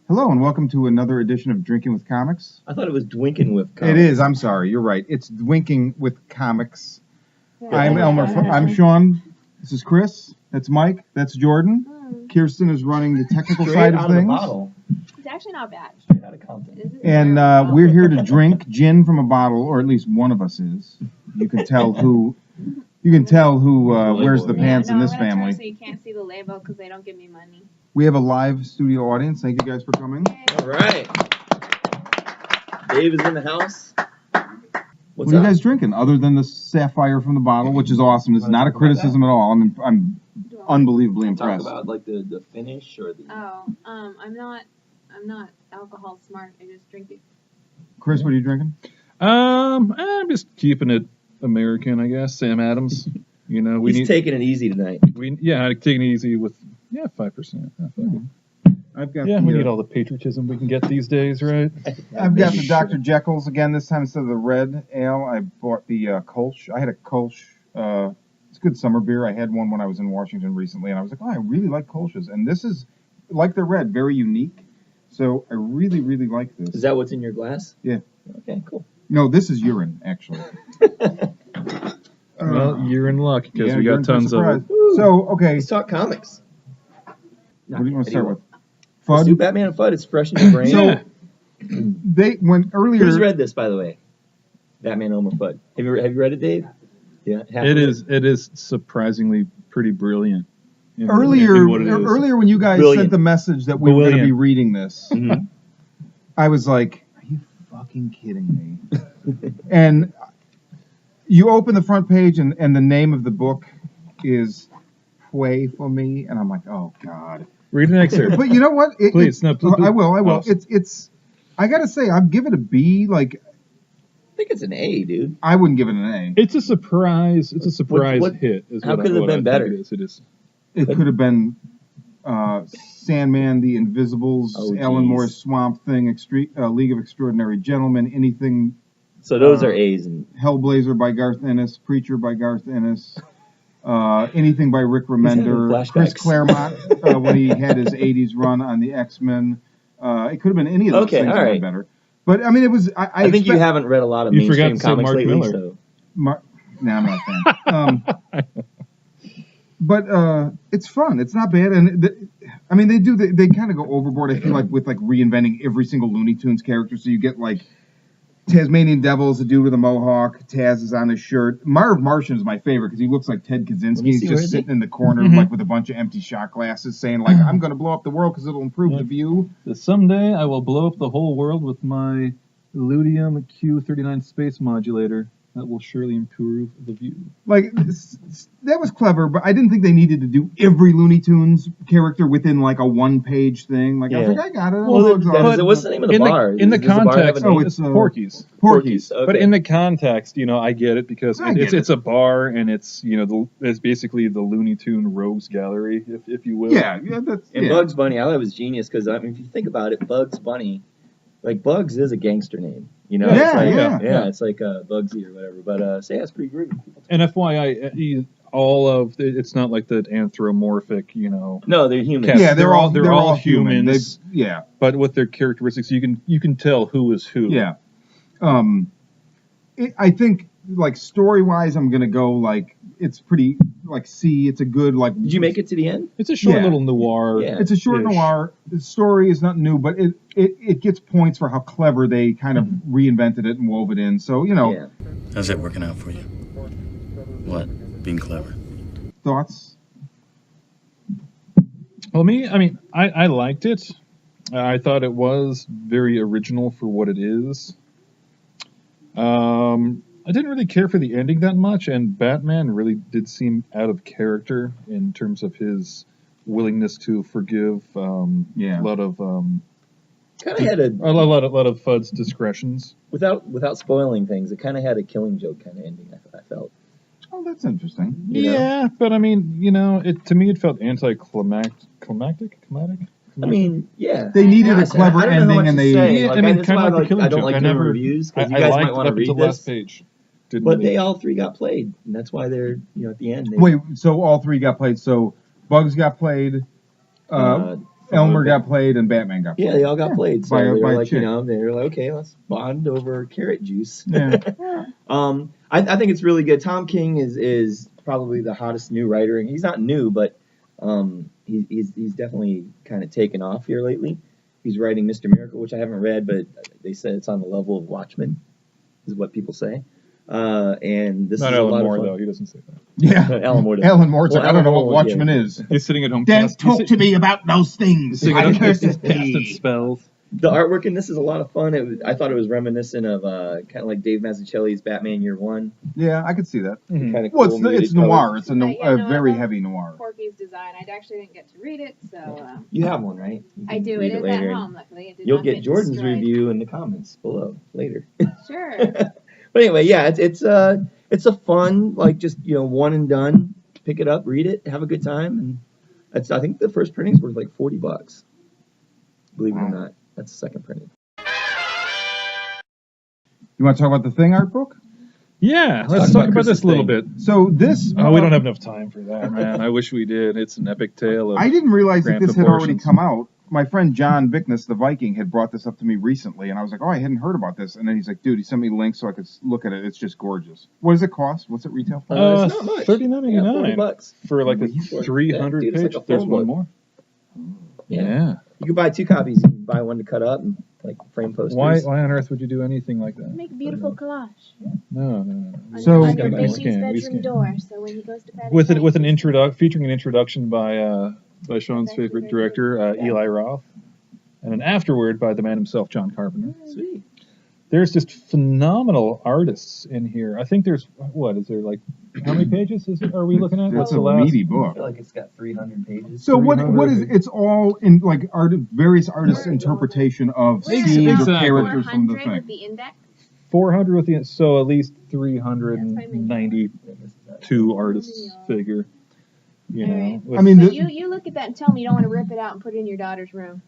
Hello and welcome to another edition of Drinking with Comics. I thought it was Dwinking with Comics. It is. I'm sorry. You're right. It's Dwinking with Comics. Yeah. I'm Elmer. I'm Sean. This is Chris. That's Mike. That's Jordan. Kirsten is running the technical side of things. It's actually not bad. Straight out of Compton. And we're here to drink gin from a bottle, or at least one of us is. You can tell who. You can tell who wears the pants in this family. So you can't see the label because they don't give me money. We have a live studio audience. Thank you guys for coming. All right. Dave is in the house. What are you guys drinking, other than the Sapphire from the bottle, which is awesome? It's not a criticism at all. I'm unbelievably impressed. Talk about like the finish or the. Oh, I'm not alcohol smart. I just drink it. Chris, what are you drinking? I'm just keeping it American, I guess. Sam Adams. You know, He's taking it easy tonight. Taking it easy with 5%. We need all the patriotism we can get these days, right? I've got the Dr. Jekyll's again. This time instead of the red ale, I bought the Kolsch. I had a Kolsch. It's a good summer beer. I had one when I was in Washington recently, and I was like, oh, I really like Kolsch's. And this is, like the red, very unique. So I really, really like this. Is that what's in your glass? Yeah. Okay, cool. No, this is urine, actually. Well, you're in luck because we got tons of it. So, okay. Let's talk comics. What do you want to start with? Fudd? Let's do Batman and Fudd. It's fresh in your brain. So, they went earlier. Who's read this, by the way? Batman Elmer Fudd. Have you read it, Dave? Yeah. It is surprisingly pretty brilliant. Earlier when you guys sent the message that we were going to be reading this, I was like, are you fucking kidding me? And you open the front page and the name of the book is Pray for Me, and I'm like, oh God. Read an excerpt. But you know what? Please. I will. It's. I gotta say, I'd give it a B. Like, I think it's an A, dude. I wouldn't give it an A. It's a surprise. It's a surprise hit. How could it have been better? It could have been Sandman, The Invisibles, Alan Moore's Swamp Thing, League of Extraordinary Gentlemen, anything. So those are A's. And Hellblazer by Garth Ennis, Preacher by Garth Ennis, anything by Rick Remender, Chris Claremont when he had his 80s run on the X-Men. It could have been any of those things that were better. But, I mean, it was... I think you haven't read a lot of mainstream comics lately. Miller. So. I'm not a fan. But it's fun. It's not bad. And, they kind of go overboard, I feel like, with, like, reinventing every single Looney Tunes character. So you get, like... Tasmanian Devil is a dude with a mohawk. Taz is on his shirt. Marv Martian is my favorite because he looks like Ted Kaczynski. He's just sitting in the corner like with a bunch of empty shot glasses saying like, I'm going to blow up the world because it'll improve the view. Someday I will blow up the whole world with my Ludium Q39 space modulator. That will surely improve the view. Like, that was clever, but I didn't think they needed to do every Looney Tunes character within, like, a one-page thing. Like, I was like, I got it. What's the name of the bar? In the context, it's Porky's. Porky's. Okay. But in the context, I get it, because it's a bar, and it's, it's basically the Looney Tune Rogues Gallery, if you will. Yeah. Bugs Bunny, I thought it was genius, because, if you think about it, Bugs Bunny, like, Bugs is a gangster name. It's like Bugsy or whatever. But it's pretty groovy. And FYI, it's not like the anthropomorphic, No, they're humans. Yeah, they're all humans. But with their characteristics, you can tell who is who. Yeah. I think like story wise, I'm gonna go like it's pretty like C. It's a good like. Did you make it to the end? It's a short little noir. Yeah. It's a short noir. The story is not new, but it gets points for how clever they kind of reinvented it and wove it in. So Yeah. How's that working out for you? What? Being clever? Thoughts? Well, I liked it. I thought it was very original for what it is. I didn't really care for the ending that much, and Batman really did seem out of character in terms of his willingness to forgive. A lot of a lot of Fudd's discretions. Without spoiling things, it kind of had a Killing Joke kind of ending. I felt. Oh, that's interesting. Yeah, but to me it felt anticlimactic. They needed a clever ending, and they. Kind of like the Killing Joke. I don't like doing reviews because you guys might want to read this. Last page. But they all three got played, and that's why they're at the end. Wait, so all three got played. So Bugs got played. Elmer got played and Batman got played. Yeah, they all got played. So by they were a like, chick. they were like, okay, let's bond over carrot juice. Yeah. I think it's really good. Tom King is probably the hottest new writer. He's not new, but he's definitely kind of taken off here lately. He's writing Mr. Miracle, which I haven't read, but they said it's on the level of Watchmen, is what people say. And this not is Alan a lot Moore of fun. though. He doesn't say that. Yeah. Alan Moore. Alan Moore's like, I don't know what Moore, Watchmen yeah. is. He's sitting at home. Then talk to me about those things. I curse casting spells. The artwork in this is a lot of fun. I thought it was reminiscent of kind of like Dave Mazzucchelli's Batman Year One. Yeah, I could see that. Mm-hmm. Kind of Well, cool, it's muted noir. colors. It's a very heavy noir. Porky's design. I actually didn't get to read it, so You have one, right? You I can do. read It is later, at and home. Luckily, it did You'll not get Jordan's destroyed. review in the comments below later. Sure. But anyway, yeah, it's a fun, like, just one and done. Pick it up, read it, have a good time, and I think the first printing's worth like $40. Believe it or not, that's the second printing. You want to talk about the Thing art book? Yeah, let's talk about this a little bit. So this... Oh, we don't have enough time for that, man. I wish we did. It's an epic tale of I didn't realize that grand this had already proportions. come out. My friend John Bickness, the Viking, had brought this up to me recently, and I was like, oh, I hadn't heard about this. And then he's like, dude, he sent me links so I could look at it. It's just gorgeous. What does it cost? What's it retail for? It's not much. $39.99 $40 for like a Yeah, 300 dude, it's page. like a There's phone one book. more. Yeah. You can buy 2 copies. You can buy one to cut up and like frame posters. Why on earth would you do anything like that? Make a beautiful collage No. So- on your We baby's scan. bedroom door, so when he goes to bed, With at an with an night, featuring an introduction by Sean's favorite director, Eli Roth, and an afterword by the man himself, John Carpenter. Sweet. There's just phenomenal artists in here. I think there's is there like how many pages are we looking at? It's the a last? meaty I book. feel like it's got 300 pages. So what 300. is it's all in like various artists' interpretation of We're scenes or Exactly. characters from the 400 with thing. the index. 400 with the so at least 392 artists figure. You know, Alright. with- I mean, But you look at that and tell me you don't want to rip it out and put it in your daughter's room.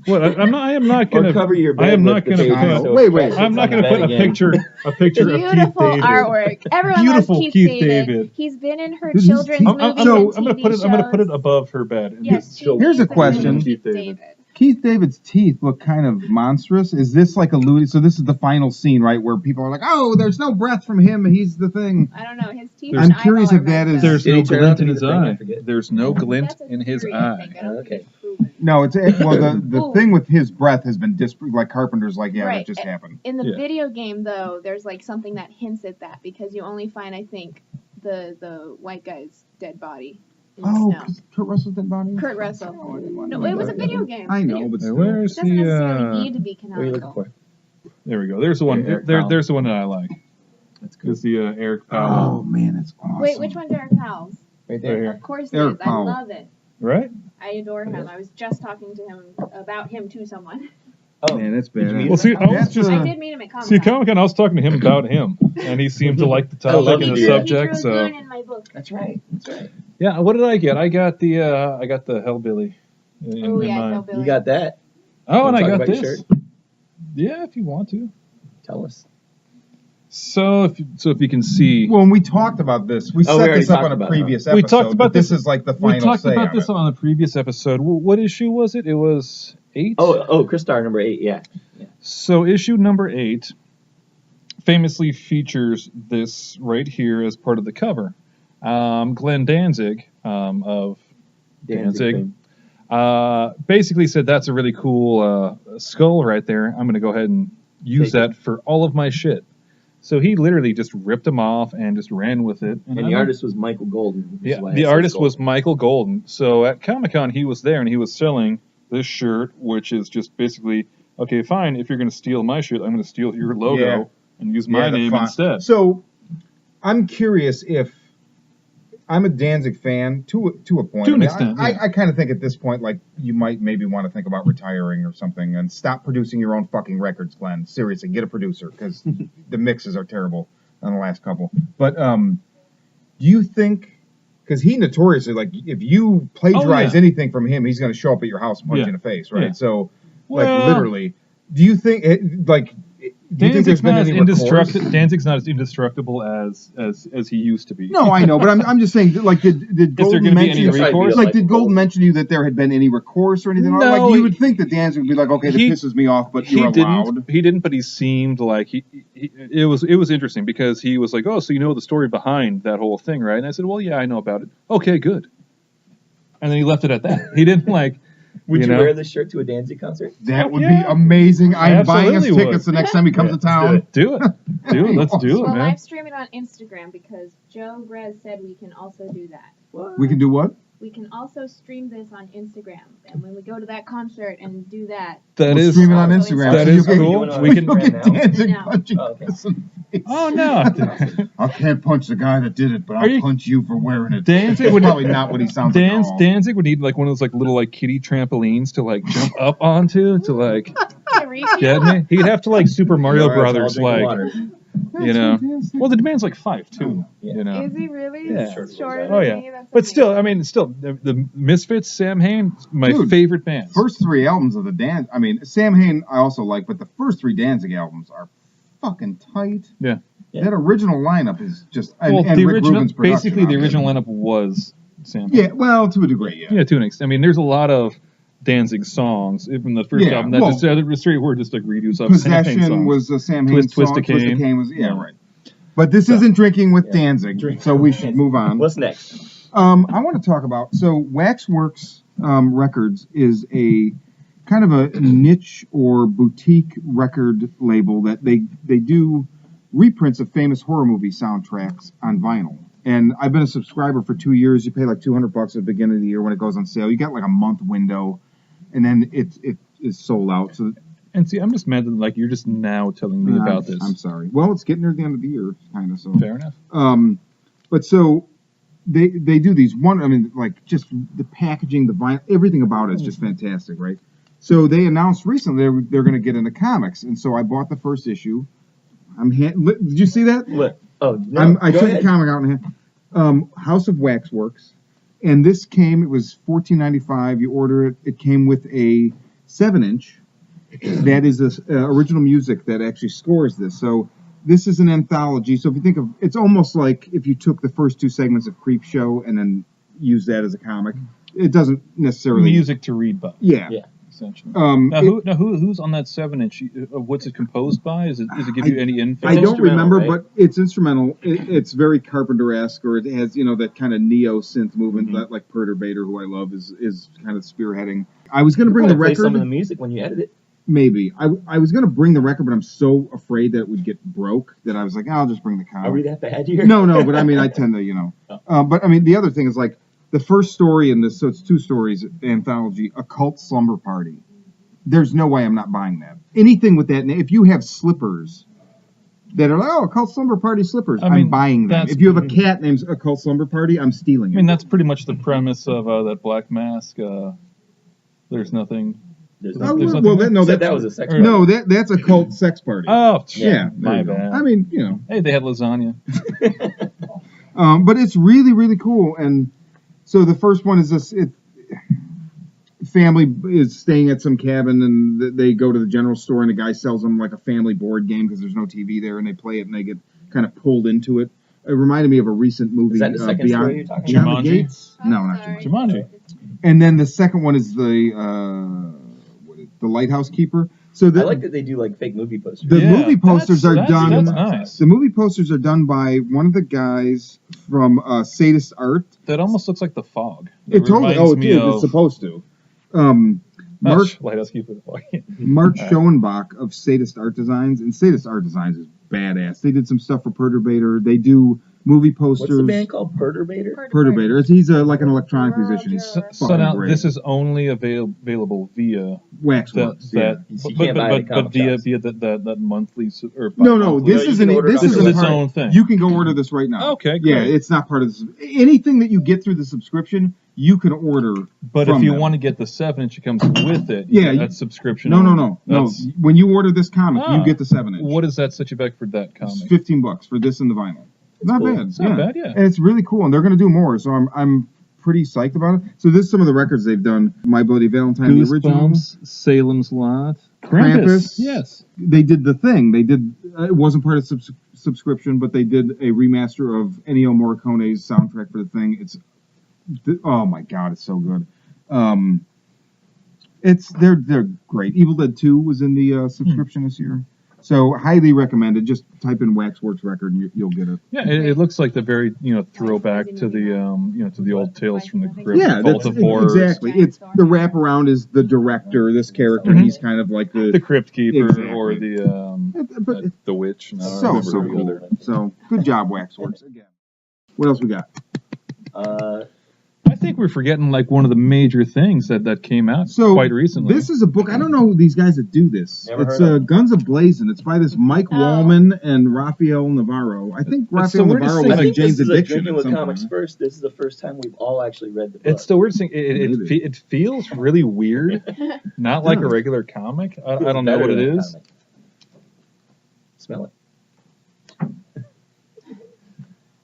what I am not Or gonna cover your bed I am with not the gonna pages put- so Wait, it wait. sits I'm on not the gonna bed put a again. picture of Keith Beautiful David. artwork. Everyone Beautiful loves Keith Keith David. He's been in her This is- children's I'm- movies so and I'm gonna TV put it. I'm gonna put it shows. above her bed. And Yes, just she- show Here's a she's been in question. Keith Keith David. Keith David's teeth look kind of monstrous. Is this like a Looney? So this is the final scene, right, where people are like, "Oh, there's no breath from him. He's the thing." I don't know. His teeth. I'm and curious eyeball if that are is- messed up. There's Did no he turn out glint to in be his the thing? I eye. forget. There's no glint That's a in his theory, I eye. think. I don't Okay. think it's proven. No, the Ooh. thing with his breath has been like Carpenter's like, yeah, Right. that just happened. In the Yeah. video game, though, there's like something that hints at that because you only find, I think, the white guy's dead body in the snow. Kurt Russell's dead body. Kurt Russell. Oh, I didn't want to No, know it was a that. video game. I know, but Hey, still. where's It doesn't necessarily the? need to be What are you looking canonical. for? There we go. There's the one. Eric Powell. There's the one that I like. That's good. Is the Eric Powell. Oh man, it's awesome. Wait, which one's Eric Powell's? Right Right there. here. Of course it Eric is. I Powell. love it. Right? I adore him. I was just talking to him about him to someone. Oh, Man, that's Did you bad. meet Well, see, I was That's just I did meet him at Comic see Con. Comic Con. I was talking to him about him, and he seemed to like the I love topic and the you. subject. He drew a So goon in my book. That's right. That's right. yeah, what did I get? I got the Hellbilly. In Oh yeah, mine. Hellbilly. You got that. Oh, and Wanna I talk got about your this. shirt? Yeah, if you want to. Tell us. So if you can see, When we talked about this, we Oh, we set already this up talked on a about it, previous huh? episode. We talked about but this this- is like the we final talked say about on this it. on the previous episode. What issue was it? It was 8. Oh, Chris Star number 8. Yeah. So issue number 8 famously features this right here as part of the cover. Glenn Danzig of Danzig basically said that's a really cool skull right there. I'm going to go ahead and use Take it. that for all of my shit. So he literally just ripped them off and just ran with it. And I the don't- artist was Michael Golden. which is Yeah, why it the says artist Golden. was Michael Golden. So at Comic-Con, he was there and he was selling this shirt, which is just basically, okay, fine, if you're going to steal my shit, I'm going to steal your logo Yeah. and use my the name font. instead. So, I'm curious if I'm a Danzig fan to a point. To an I mean, extent, yeah. I kind of think at this point, like, you might maybe want to think about retiring or something and stop producing your own fucking records, Glenn. Seriously, get a producer because the mixes are terrible on the last couple. But do you think? Because he notoriously, like, if you plagiarize yeah. anything from him, he's going to show up at your house and punch you Yeah. in the face, right? Yeah. So, Well- like, literally, do you think, Danzig's not as indestructible as he used to be. No, I know, but I'm just saying, like, did Golden mention recourse? Like, did Golden mention to you that there had been any recourse or anything? No, like, you would think that Danzig would be like, okay, this pisses me off, but you're allowed. He didn't, but he seemed like it was interesting because he was like, oh, so you know the story behind that whole thing, right? And I said, well, yeah, I know about it. Okay, good. And then he left it at that. He didn't like. Would you wear this shirt to a Danzig concert? That would be amazing. I'm buying us tickets the next time he comes to town. Do it. Let's do it, man. We'll live stream it on Instagram because Joe Grez said we can also do that. What? We can do what? We can also stream this on Instagram, and when we go to that concert and do that, we'll stream it on Instagram. That is cool. We can get Danzig punching us in the face. Oh no! I can't punch the guy that did it, but I'll punch you for wearing it. Danzig would probably not what he sounds like. Danzig would need like one of those like little like kiddie trampolines to like jump up onto to like get me. He'd have to like Super Mario Brothers like. You know, well, the man's like 5'2". You know, is he really? Yeah. Shorter Oh than yeah, me? but still, I mean, the Misfits, Sam Hain, my favorite band. First 3 albums of the I mean, Sam Hain I also like, but the first 3 Danzig albums are fucking tight. Yeah. That original lineup is just well, and the Rick original, Rubin's production, basically the original lineup was Sam Hain. Yeah, well, to a degree, yeah, to an extent. I mean, there's a lot of Danzig songs from the first album that just straight were just like redos of Possession Sam Hain was a Sam Hain song. Twist of Cain was right. But this isn't drinking with Danzig, so we should move on. What's next? I want to talk about Waxworks Records is a kind of a niche or boutique record label that they do reprints of famous horror movie soundtracks on vinyl. And I've been a subscriber for 2 years. You pay like $200 at the beginning of the year when it goes on sale. You got like a month window, and then it is sold out. So. And see, I'm just mad that like you're just now telling me about this. I'm sorry. Well, it's getting near the end of the year, kind of. So fair enough. But so they do these like just the packaging, the vinyl, everything about it is just fantastic, right? So they announced recently they're going to get into comics, and so I bought the first issue. Did you see that? What? Oh, no. I took the comic out in hand. House of Waxworks, and this came. It was $14.95. You order it. It came with a 7-inch. That is the original music that actually scores this. So this is an anthology. So if you think of, it's almost like if you took the first 2 segments of Creep Show and then used that as a comic. It doesn't necessarily music to read by. Yeah. Essentially. Who's on that 7-inch? What's it composed by? Does it give you any info? I don't remember, right? But it's instrumental. It's very Carpenter-esque, or it has that kind of neo synth movement that like Perturbator, who I love, is kind of spearheading. I was going to bring the record. Play some of the music when you edit it. Maybe. I was going to bring the record, but I'm so afraid that it would get broke that I was like, I'll just bring the comic. Are we that bad here? No, but I mean, I tend to, but I mean, the other thing is like the first story in this, so it's 2 stories, anthology, Occult Slumber Party. There's no way I'm not buying that. Anything with that name, if you have slippers that are like, Occult Slumber Party slippers, I'm buying them. If you have a cat named Occult Slumber Party, I'm stealing it. I mean, that's pretty much the premise of that Black Mask. There's nothing. That was a sex party. No, that's a cult sex party. Oh, yeah. My bad. I mean, Hey, they had lasagna. But it's really, really cool. And so the first one is this: family is staying at some cabin, and they go to the general store, and the guy sells them like a family board game because there's no TV there, and they play it, and they get kind of pulled into it. It reminded me of a recent movie. Is that the second story you're talking about? Jumanji? Gates? No, not Jumanji. And then the second one is the Lighthouse Keeper. So I like that they do like fake movie posters. The movie posters are done. That's nice. The movie posters are done by one of the guys from Sadist Art. That almost looks like The Fog. It totally. Oh, dude, it's supposed to. Lighthouse Keeper. Mark Schoenbach of Sadist Art Designs, and Sadist Art Designs is badass. They did some stuff for Perturbator. They do movie posters. What's the band called? Perturbator? Perturbator. He's like an electronic musician. He's so now great. This is only available via Waxworks. But via that monthly or no. This is its own thing. You can go order this right now. Okay, great. Yeah, it's not part of this. Anything that you get through the subscription, you can order. But if you want to get the 7-inch, it comes with it. Yeah, that's subscription. No. When you order this comic, you get the 7-inch. What does that set you back for that comic? It's $15 for this and the vinyl. Not bad. It's not bad, yeah. And it's really cool, and they're going to do more. So I'm pretty psyched about it. So this is some of the records they've done. My Bloody Valentine, the original. Goosebumps, Salem's Lot. Krampus. Yes. They did The Thing. They did, it wasn't part of subscription, but they did a remaster of Ennio Morricone's soundtrack for The Thing. It's, oh my God, it's so good. They're great. Evil Dead 2 was in the subscription this year. So highly recommended. Just type in Waxworks Record and you'll get it. Yeah, it looks like the very throwback to the to the old Tales from the Crypt. Yeah, Vault of Horrors. exactly. It's the wraparound is the director. This character, he's kind of like the Crypt Keeper Exactly. or the witch. No, I don't so remember cool. So good job, Waxworks. Again, what else we got? I think we're forgetting like one of the major things that came out quite recently. This is a book. I don't know these guys that do this. Never It's heard of Guns of Blazin. It's by this Mike Wallman and Rafael Navarro. I think Rafael Navarro was I like think James this is Addiction. Drinking at with some Comics point. First. This is the first time we've all actually read the book. It's the weird thing. It feels really weird, not like a regular comic. I don't know what it is. Comic. Smell it.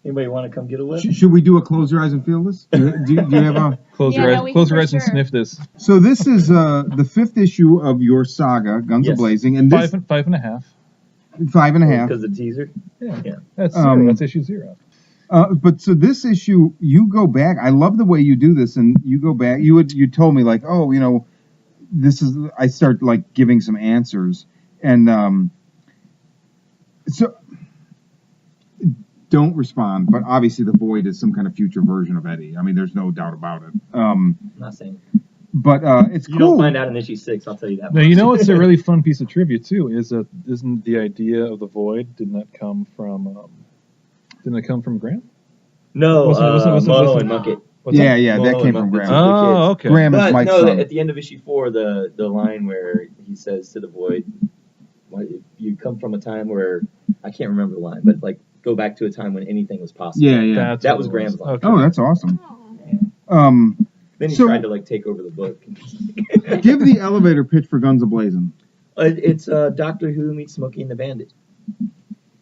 Anybody want to come get a whiff? Should we do a close your eyes and feel this? Do you have a... Close Yeah, your no, eyes, we close can your for eyes and sure. sniff this. So this is the 5th issue of your saga, Guns of Yes. Blazing, and this 5.5. 5.5. Because the teaser? Yeah. That's zero. That's issue 0. But so this issue, you go back. I love the way you do this, and you go back. You told me like, oh, this is. I start like giving some answers, and so don't respond. But obviously, the Void is some kind of future version of Eddie. I mean, there's no doubt about it. I'm not saying. But it's You cool. don't find out in issue 6, I'll tell you that. Now you know what's a really fun piece of trivia too is that isn't the idea of the Void didn't that come from Graham? No, wasn't- Mono and Mucket. Yeah, that Mono came and from Mucket. Graham. Oh, okay. Graham is But Mike's no, son. at the end of issue 4, the line where he says to the Void, "You come from a time where I can't remember the line, but like go back to a time when anything was possible." Yeah. That was Graham's line. Okay. Oh, that's awesome. Then he So- tried to like take over the book. Give the elevator pitch for Guns of Blazing. It's Doctor Who meets Smokey and the Bandit.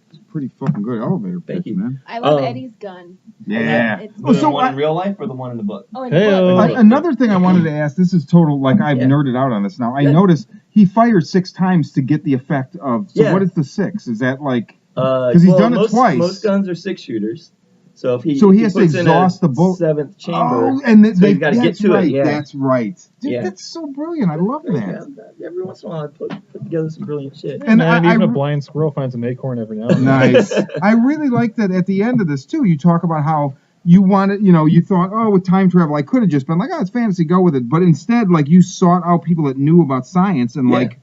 It's pretty fucking good elevator pitch, Thank you. man. I love Um, Eddie's gun. Yeah. It's Oh, The so one in real life or the one in the book? Oh, in Hey, the book. Another thing I wanted to ask, this is total, like I've nerded out on this now. I Yeah. noticed he fired 6 times to get the effect of, so Yeah. what is the 6? Is that like, because he's done it twice. Most guns are 6 shooters. So if he So he has to puts in exhaust a the bullet. 7th chamber. Oh, and so you've got to get that's to right, it. Yeah. that's right. Dude, Yeah. that's so brilliant. I love that. Yeah, every once in a while I put together some brilliant shit. And Man, I even a blind squirrel finds an acorn every now and then. Nice. I really like that at the end of this, too. You talk about how you wanted, you thought, oh, with time travel, I could have just been like, oh, it's fantasy, go with it. But instead, like, you sought out people that knew about science and, like,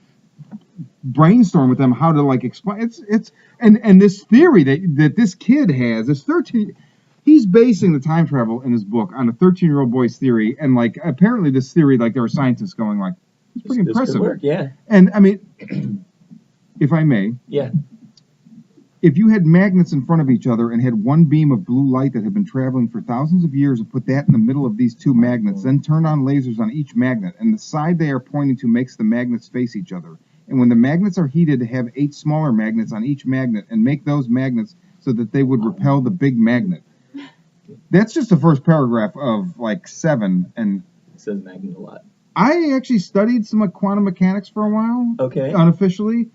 brainstorm with them how to, like, explain. And this theory that this kid has, this 13... He's basing the time travel in his book on a 13-year-old boy's theory, and, like, apparently this theory, like, there were scientists going, like, it's pretty This could impressive. work, yeah. And, I mean, if I may... Yeah. If you had magnets in front of each other and had one beam of blue light that had been traveling for thousands of years and put that in the middle of these 2 magnets, then turned on lasers on each magnet, and the side they are pointing to makes the magnets face each other. And when the magnets are heated, have 8 smaller magnets on each magnet and make those magnets so that they would repel the big magnet. That's just the first paragraph of like 7, and It says magnet a lot. I actually studied some quantum mechanics for a while, Okay. unofficially.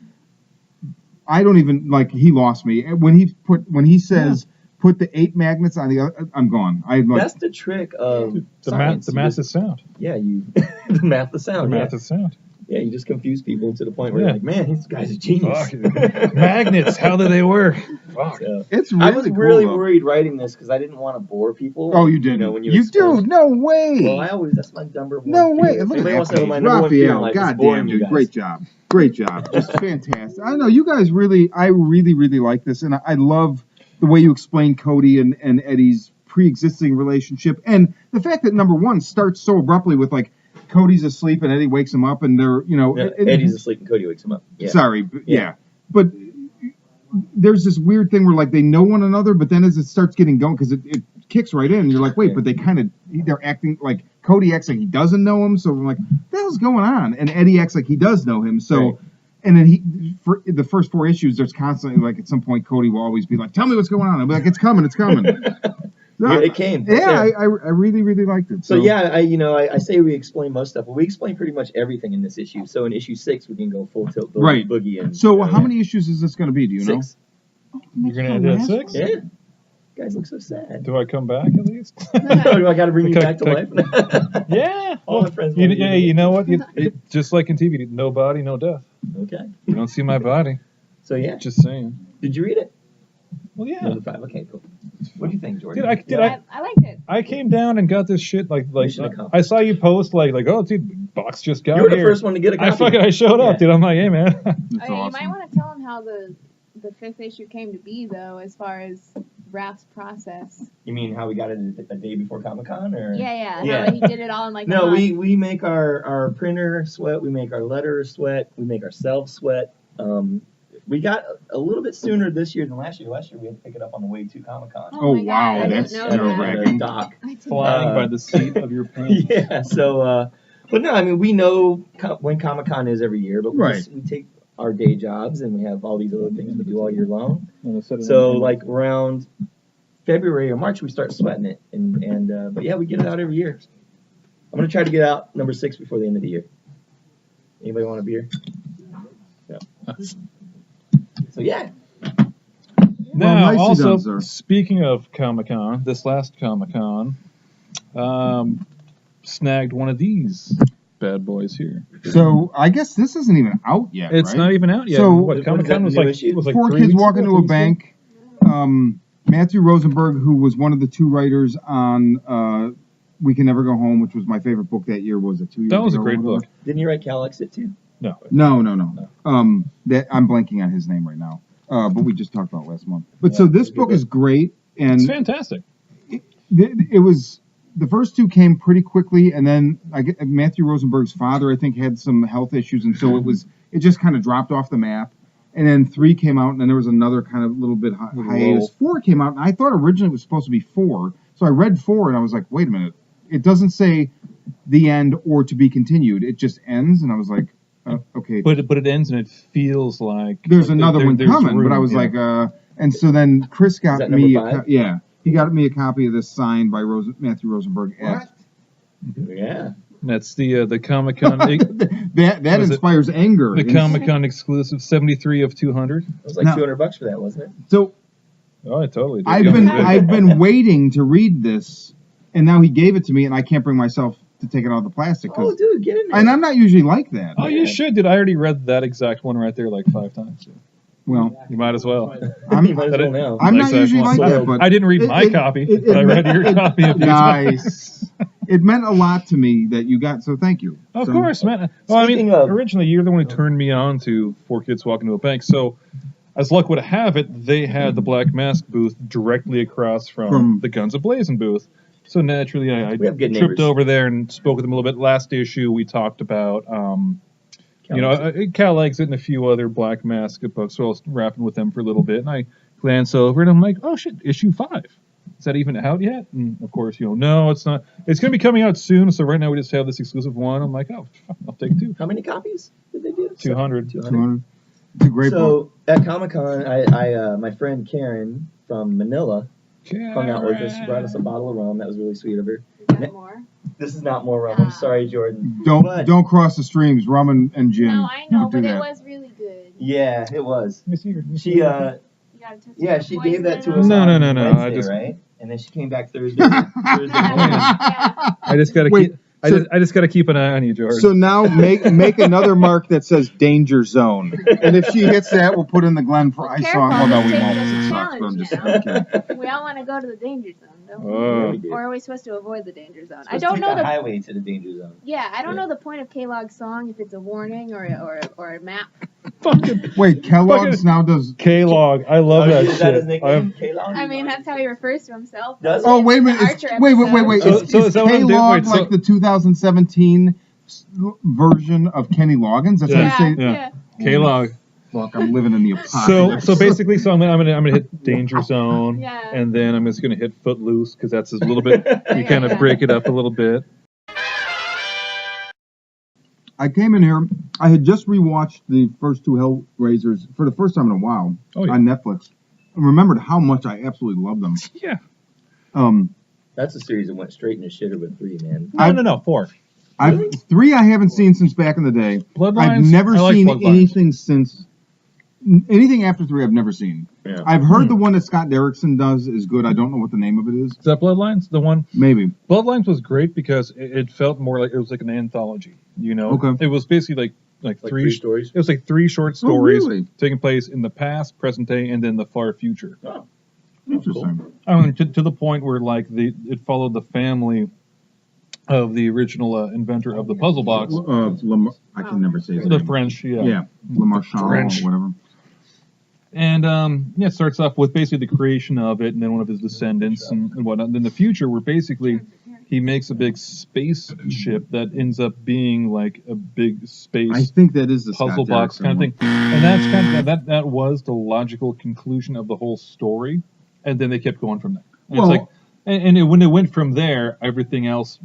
I don't even like. He lost me when he says put the 8 magnets on the other. I'm gone. That's the trick of science. The math is sound. Yeah, the math is sound. The math is sound. Yeah, you just confuse people to the point where Yeah. you're like, man, this guy's a genius. Fuck. Magnets, how do they work? Fuck. So, It's really I was cool, really though. worried writing this because I didn't want to bore people. Oh, you didn't. When you explain- do? No way. Well, that's my number one. No way. fear. Look Anybody at wants that to know page. my number one fear in Raphael, life is goddamn, boring you dude. guys. Great job. Great job. Just fantastic. I know you guys I really like this, and I love the way you explain Cody and Eddie's pre-existing relationship, and the fact that number 1 starts so abruptly with like Cody's asleep and Eddie wakes him up, and they're Eddie's asleep and Cody wakes him up. Yeah. Sorry, but there's this weird thing where like they know one another, but then as it starts getting going, because it kicks right in, you're like, wait, but they're acting like Cody acts like he doesn't know him, so I'm like, what the hell's going on? And Eddie acts like he does know him, so. Right. And then for the first 4 issues, there's constantly like at some point Cody will always be like, "Tell me what's going on." I'm like, "It's coming." It came. Yeah, I really, really liked it. So yeah, I say we explain most stuff, but we explain pretty much everything in this issue. So in issue 6, we can go full tilt boogie. And so how many issues is this going to be? Do you know? 6. You're gonna end at 6? Yeah. Guys look so sad. Do I come back at least? Do I got to bring you back to life? Yeah. All my friends. You know what? Just like in TV, no body, no death. Okay. You don't see my body. So yeah. Just saying. Did you read it? Well, yeah. Number 5. Okay, cool. What do you think, Jordan? I liked it. I came down and got this shit like I saw you post like oh dude, box just got You were here. the first one to get a copy. I showed up, dude. I'm like, hey man. Awesome. You might want to tell him how the 5th issue came to be, though, as far as Raf's process. You mean how we got it a day before Comic-Con, or? Yeah. How he did it all in like. No, a month. we make our printer sweat. We make our letterer sweat. We make ourselves sweat. We got a little bit sooner this year than last year. Last year we had to pick it up on the way to Comic-Con. Oh my wow, God, that's I didn't know that. Dock. Flying by the seat of your pants. Yeah. So, but no, I mean we know when Comic-Con is every year, but we take our day jobs and we have all these other things we do all year long. So like around February or March we start sweating it, and but yeah, we get it out every year. I'm gonna try to get out number 6 before the end of the year. Anybody want a beer? No. So yeah. Now, Well, also done, sir. speaking of Comic-Con, this last Comic-Con, snagged one of these bad boys here. So I guess this isn't even out yet. It's right? not even out yet. So what Comic-Con was like 4 3 kids weeks walk ago, into a 2 weeks bank. Matthew Rosenberg, who was one of the 2 writers on We Can Never Go Home, which was my favorite book that year. Was it 2 years ago? That was a great book. Didn't you write Cal Exit too? No. That I'm blanking on his name right now. But we just talked about it last month. But so this book is great, and It's fantastic. it was the first 2 came pretty quickly, and then Matthew Rosenberg's father, I think, had some health issues, and so it just kind of dropped off the map. And then 3 came out, and then there was another kind of little bit hiatus. 4 came out, and I thought originally it was supposed to be 4. So I read 4, and I was like, wait a minute. It doesn't say the end or to be continued. It just ends, and I was like, okay. But it ends, and it feels like there's another one coming. Room, but I was like, and so then Chris got that me, number 5? he got me a copy of this signed by Matthew Rosenberg. Yeah. That's the Comic-Con. that inspires anger. The Comic-Con exclusive 73 of 200. It was like $200 for that, wasn't it? So I totally did. I've been waiting to read this, and now he gave it to me, and I can't bring myself to take it out of the plastic. Oh, dude, get in there. And I'm not usually like that. Oh, you should, dude. I already read that exact one right there like 5 times. Well, you might as well. You might as well now. I'm not usually like that, but I didn't read my copy, but I read your copy of nice. It meant a lot to me that you got, so thank you. Of course, man. Well, originally you're the one who turned me on to 4 Kids Walk Into a Bank. So, as luck would have it, they had the Black Mask booth directly across from the Guns of Blazin booth. So naturally, I tripped over there and spoke with them a little bit. Last issue, we talked about, Cal Exit and a few other Black Mask books. So I was rapping with them for a little bit, and I glanced over, and I'm like, oh shit, issue 5. Is that even out yet? And of course, no, it's not. It's going to be coming out soon. So right now we just have this exclusive one. I'm like, oh, I'll take 2. How many copies did they do? 200. 200. It's a great book. So at Comic-Con, I my friend Karen from Manila hung out with us. She brought us a bottle of rum. That was really sweet of her. More? This is not more rum. I'm sorry, Jordan. Don't cross the streams. Rum and gin. No, I know, but that. it was really good. Yeah, it was. Let me see. She she gave that to us. No. Wednesday, right? And then she came back Thursday. I just gotta keep. I just got to keep an eye on you, Jordan. So now make another mark that says Danger Zone, and if she hits that, we'll put in the Glenn Fry song. Well, no, we won't. It sucks, but I'm just okay. We all want to go to the Danger Zone, don't we? Oh. Or are we supposed to avoid the Danger Zone? I don't know the highway to the Danger Zone. Yeah, I don't know the point of K-Log's song, if it's a warning or a map. Wait, Kellogg's now does K-Log. I love that shit. Is that his nickname? K-Log? I mean, that's how he refers to himself. Does oh, wait a minute. Wait. Is K-Log like the 2017 version of Kenny Loggins? That's how you say it? Yeah. K-Log. Look, I'm living in the apocalypse. So basically, I'm gonna hit Danger Zone, and then I'm just gonna hit Footloose because that's a little bit. You kind of break it up a little bit. I came in here. I had just rewatched the first 2 Hellraisers for the first time in a while on Netflix, and remembered how much I absolutely love them. Yeah. That's a series that went straight in the shitter with 3, man. No, 4. Really? 3 I haven't seen since back in the day. Bloodlines. I've never I like seen Bloodlines. anything since. Anything after 3 I've never seen. Yeah. I've heard the one that Scott Derrickson does is good. I don't know what the name of it is. Is that Bloodlines? The one? Maybe. Bloodlines was great because it felt more like it was like an anthology. You know, Okay. It was basically like 3 stories. It was like 3 short stories really? taking place in the past, present day, and then the far future. Oh, Interesting. cool. I mean, to the point where like it followed the family of the original inventor of the puzzle box, I can never say his the name. French, Yeah, Le Marchand French. or whatever. And it starts off with basically the creation of it, and then one of his descendants and whatnot. And then the future, where basically he makes a big spaceship that ends up being like a big space I think that is the puzzle Scott box Derrickson kind of one. thing. And that's kind of that was the logical conclusion of the whole story. And then they kept going from there. And Well- it's like, when it went from there, everything else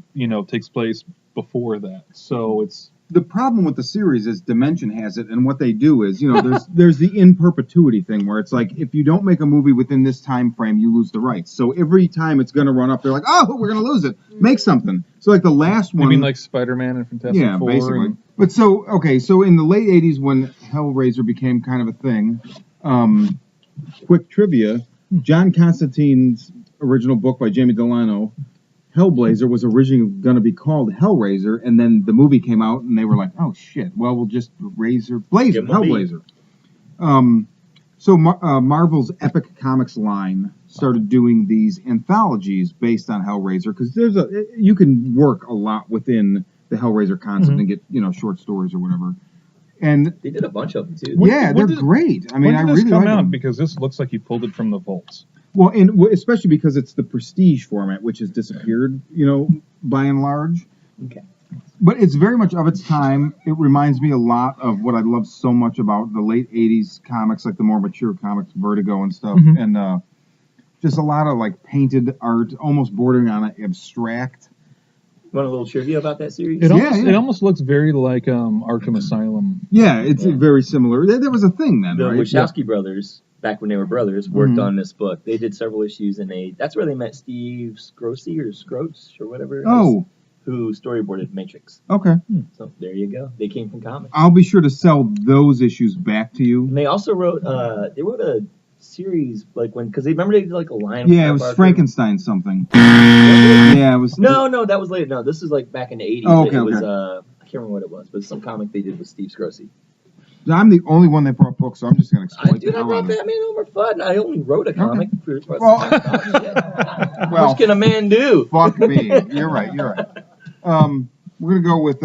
takes place before that. So it's The problem with the series is Dimension has it, and what they do is, there's the in perpetuity thing where it's like if you don't make a movie within this time frame, you lose the rights. So every time it's going to run up, they're like, oh, we're going to lose it. Make something. So like the last one, you mean like Spider-Man and Fantastic yeah, Four? basically. And, But so in the late '80s when Hellraiser became kind of a thing, quick trivia: John Constantine's original book by Jamie Delano, Hellblazer, was originally going to be called Hellraiser, and then the movie came out, and they were like, "Oh shit! Well, we'll just Blazer, Hellblazer." So Marvel's Epic Comics line started doing these anthologies based on Hellraiser because you can work a lot within the Hellraiser concept and get short stories or whatever. And They did a bunch of them, too. they're great. I mean, when did I this really come like out? them. Because this looks like he pulled it from the vaults. Well, and especially because it's the prestige format, which has disappeared, by and large. Okay. But it's very much of its time. It reminds me a lot of what I love so much about the late '80s comics, like the more mature comics, Vertigo and stuff, and just a lot of like painted art, almost bordering on abstract. You want a little trivia about that series? It almost looks very like Arkham Asylum. Yeah, it's very similar. There was a thing then, The right? Wachowski brothers, back when they were brothers, worked on this book. They did several issues, and that's where they met Steve Scroce or Scroach or whatever it is, who storyboarded Matrix. Okay. So there you go. They came from comics. I'll be sure to sell those issues back to you. And they also wrote a series because they remember they did like a line. Yeah, it was Frankenstein something. Was it? Yeah, it was. No, that was later. No, this is like back in the 80s. Oh, okay, It was, okay. I can't remember what it was, but some comic they did with Steve Scroce. I'm the only one that brought books, so I'm just going to exploit I the hell brought out of it. Batman over fun. I only wrote a comic. For Well- what Well, can a man do? fuck me. You're right. We're going to go with,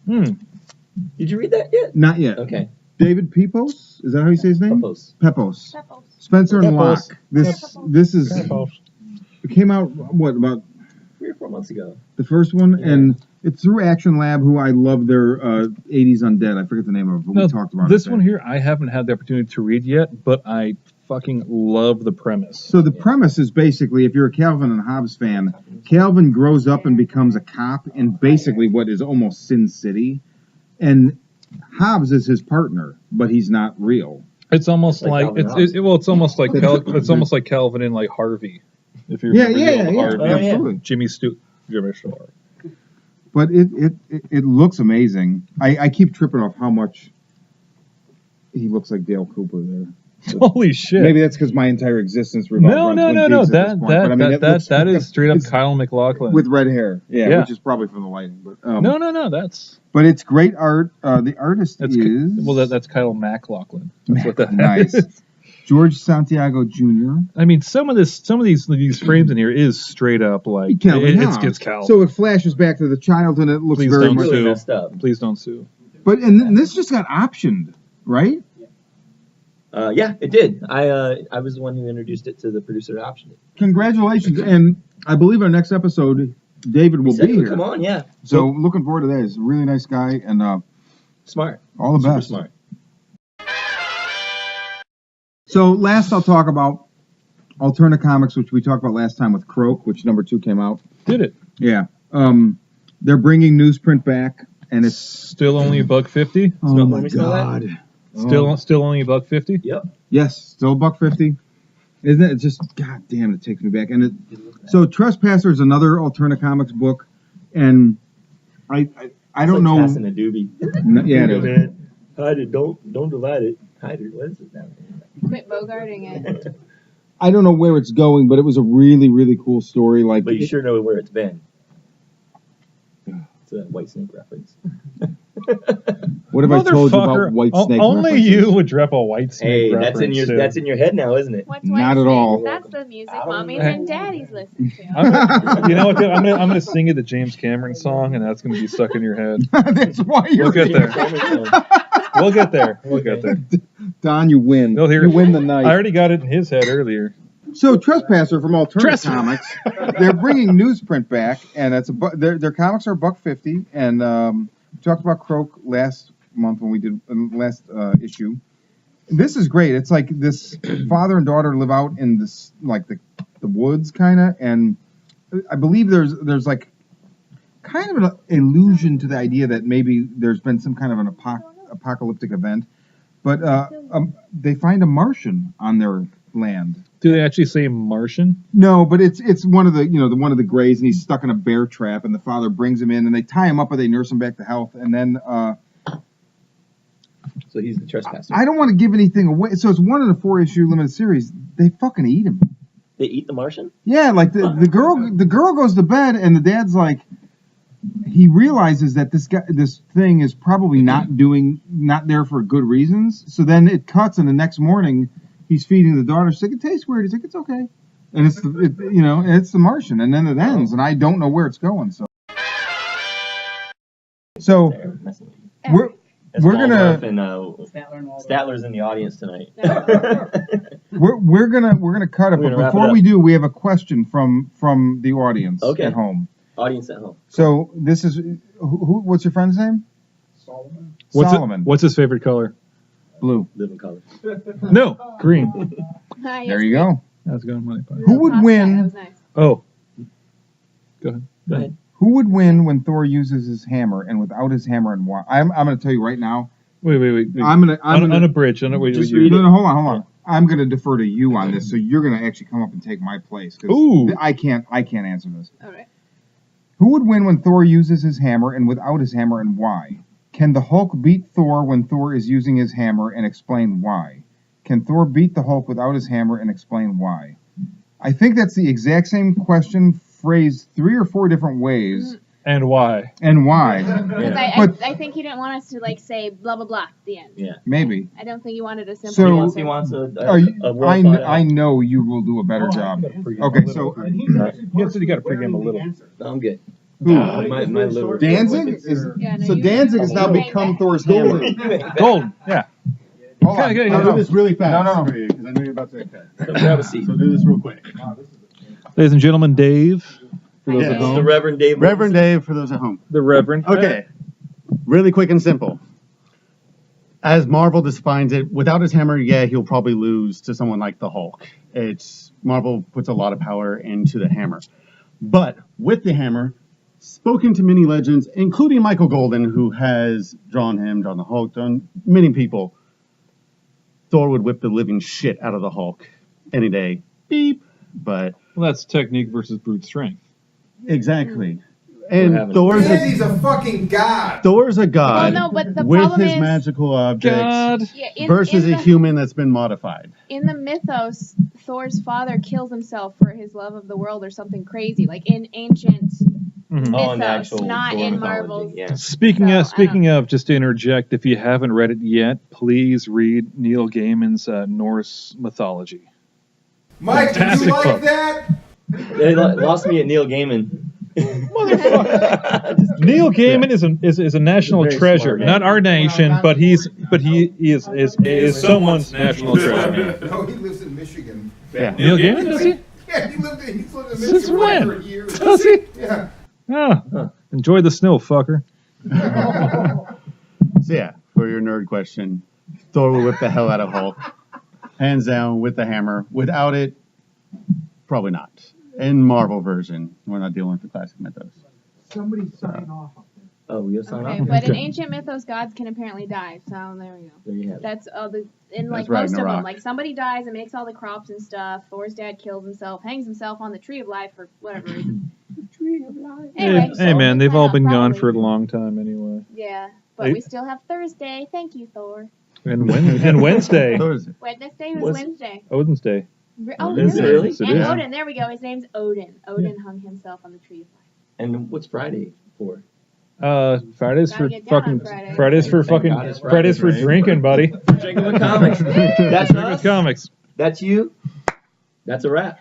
Did you read that yet? not yet. Okay. David Pepos? Is that how you say his name? Pepos. Pepos. Pepples. Spencer and Pepos. Locke. This is, it came out, about 3 or 4 months ago. the first one? Yeah. And it's through Action Lab, who I love their 80s Undead. I forget the name of it, but we talked about this it. one here, I haven't had the opportunity to read yet, but I fucking love the premise. So the premise is basically, if you're a Calvin and Hobbes fan, Calvin grows up and becomes a cop in basically what is almost Sin City, and Hobbes is his partner, but he's not real. It's almost Like like Calvin it's almost like it's almost like Calvin and like Harvey. If you Yeah, remember the old Harvey, Oh, yeah. absolutely. Jimmy Stewart. Harvey. But it looks amazing. I keep tripping off how much he looks like Dale Cooper there. Holy shit! Maybe that's because my entire existence revolves No. around Twin Peaks at this point, but I mean, it looks- That is straight up it's Kyle MacLachlan. with red hair. Yeah, Yeah. which is probably from the lighting. But No, that's but it's great art. The artist that's is that's Kyle MacLachlan. That's what that nice. is. George Santiago Jr. I mean, some of these frames in here is straight up like Calvin Hobbes. it's Calvin. So it flashes back to the child, and it looks Please very don't much. sue. Really messed up. Please don't sue. But and this just got optioned, right? Yeah, it did. I was the one who introduced it to the producer that optioned it. Congratulations, and I believe our next episode, David He will said be he would here. come on, yeah. So looking forward to that. He's a really nice guy, and Smart. all the Super best. smart. So last, I'll talk about Alterna Comics, which we talked about last time with Croak, which number 2 came out. Did it? Yeah. They're bringing newsprint back, and it's Still only $1.50. oh Let my me smell that. god. Still only $1.50. Yep. Yes, still $1.50. Isn't it? It's just, god damn, it takes me back. So Trespasser is another Alterna Comics book, and I don't know. Passing a doobie. Yeah, it is. Man. Hide it. Don't divide it. Hide it. What is it now? Quit bogarting it. I don't know where it's going, but it was a really, really cool story. But you sure know where it's been. It's a White Snake reference. What have I told you about White Snake? Only you would drop a White Snake reference. That's in your head now, isn't it? What's Not White at all. Snake? That's the music mommies and daddies listen to. You know what? Dude? I'm gonna sing you the James Cameron song, and that's gonna be stuck in your head. That's why you're We'll get there. We'll get there. Don, you win. They'll hear You it. win the night. I already got it in his head earlier. So Trespasser from Alterna Comics, they're bringing newsprint back, and their comics are $1.50. And we talked about Croak last month when we did last issue. This is great. It's like this father and daughter live out in this like the woods kind of, and I believe there's like kind of an allusion to the idea that maybe there's been some kind of an apocalyptic event, but they find a Martian on their land. Do they actually say Martian? No, but it's one of the one of the Greys, and he's stuck in a bear trap, and the father brings him in, and they tie him up, and they nurse him back to health, and then. So he's the trespasser. I don't want to give anything away. So it's one of the 4-issue limited series. They fucking eat him. They eat the Martian? Yeah, like the girl goes to bed, and the dad's like, he realizes that this thing is probably not there for good reasons. So then it cuts, and the next morning he's feeding the daughter. She's like, it tastes weird. He's like, it's okay, and it's the Martian, and then it ends, and I don't know where it's going. So we're gonna and Statler's in the audience tonight. we're gonna cut it, but before we do, we have a question from the audience at home. Audience at home. So this is what's your friend's name? Solomon. What's his favorite color? Blue. Living color. No, green. There you go. That's good money. Who would win? That was nice. Oh, go ahead. Who would win when Thor uses his hammer and without his hammer and why? I'm going to tell you right now. Wait. I'm gonna on a bridge. Hold on. I'm going to defer to you on this, so you're going to actually come up and take my place. Ooh. I can't answer this. All right. Who would win when Thor uses his hammer and without his hammer and why? Can the Hulk beat Thor when Thor is using his hammer and explain why? Can Thor beat the Hulk without his hammer and explain why? I think that's the exact same question phrased 3 or 4 different ways. And why? Because I think he didn't want us to say blah blah blah at the end. Yeah. Maybe. I don't think he wanted a simple answer. He wants a I know you will do a better job. Okay, so you got to pregame a little. I'm good. Who? My liver. Danzig? Danzig has now become Thor's hammer. Golden. Yeah. Hold on. I'll do this really fast. No. For you, because I know you're about to say Grab a seat. So do this real quick. Ladies and gentlemen, Dave. For those Yes. at home. The Reverend Dave. Reverend Dave, for those at home. The Reverend. Okay. Really quick and simple. As Marvel defines it, without his hammer, he'll probably lose to someone like the Hulk. Marvel puts a lot of power into the hammer. But with the hammer, spoken to many legends, including Michael Golden, who has drawn the Hulk, drawn many people, Thor would whip the living shit out of the Hulk any day. Beep. But that's technique versus brute strength. Exactly. And he's a fucking god. Thor's a god but the with problem his is, magical objects Yeah, versus a human that's been modified. In the mythos, Thor's father kills himself for his love of the world or something crazy, like in ancient mythos, not in Marvel's. Yeah. Speaking of, just to interject, if you haven't read it yet, please read Neil Gaiman's Norse mythology. Mike, did you like that? They lost me at Neil Gaiman. Neil Gaiman is a national treasure, not our nation, but he is someone's national treasure. No, he lives in Michigan. Yeah. Neil Gaiman, does he? Yeah, he's lived in Since Michigan when? for years. Does he? Yeah. Enjoy the snow, fucker. So for your nerd question, Thor will whip the hell out of Hulk, hands down with the hammer. Without it, probably not. In Marvel version, we're not dealing with the classic mythos. Somebody sign off. Oh, you'll sign Okay, off. but in ancient mythos, gods can apparently die. So there we go. There you have it. That's in like That's most of them. Ragnarok. Like somebody dies and makes all the crops and stuff. Thor's dad kills himself, hangs himself on the tree of life for whatever reason. Tree of life. Anyway, Hey man, they've all been gone probably. for a long time anyway. Yeah, but Hey. we still have Thursday. Thank you, Thor. And Wednesday, Thursday. Wednesday was Was- Wednesday. Odin's Day. Oh, Is it really? Yes, it And is. Odin, there we go. His name's Odin. Odin hung himself on the tree of life. And what's Friday for? Fridays Gotta for get down fucking on Friday. Fridays for Thank fucking God it's Fridays for Friday, drinking, buddy. Drinking with comics. That's Drinking us. with comics. That's you. That's a wrap.